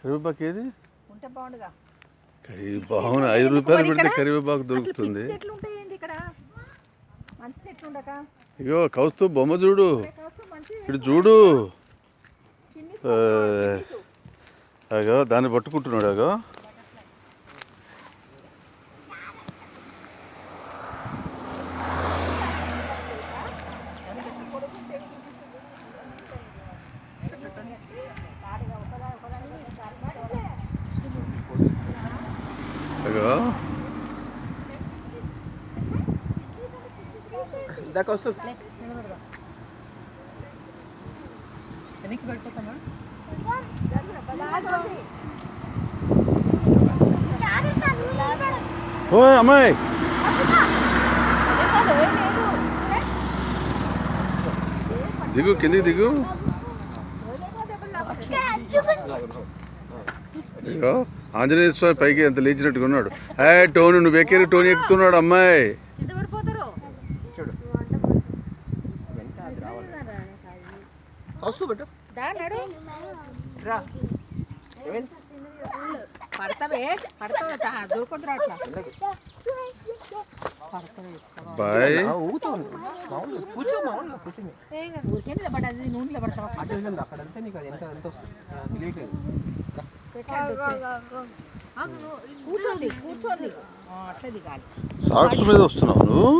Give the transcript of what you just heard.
కరివేపాకు ఏది ఉంటే బాగుండుగా. కరివేపాకు 5 రూపాయలు పెడితే కరివేపాకు దొరుకుతుంది. చెట్లు ఉంటాయండి ఇక్కడ, మంచి చెట్లు ఉండక. అయ్యో కౌస్తు బొమ్మ చూడు, ఇటు చూడు. అగో దాన్ని పట్టుకుంటున్నాడు. అగో అగో వెనక్కి పడిపోతామా? ఓ అమ్మాయి దిగు, కిందికి దిగు. అయ్యో ఆంజనేయ స్వామి పైకి ఎంత లేచినట్టుగా ఉన్నాడు. టోనీ నువ్వు ఎక్కి టోనీ ఎక్కుతున్నాడు. అమ్మాయి బాయ్ కూర్చోండి, కూర్చోండి. అట్లా దిగాలి. సాక్స్ మీద వస్తున్నావు నువ్వు.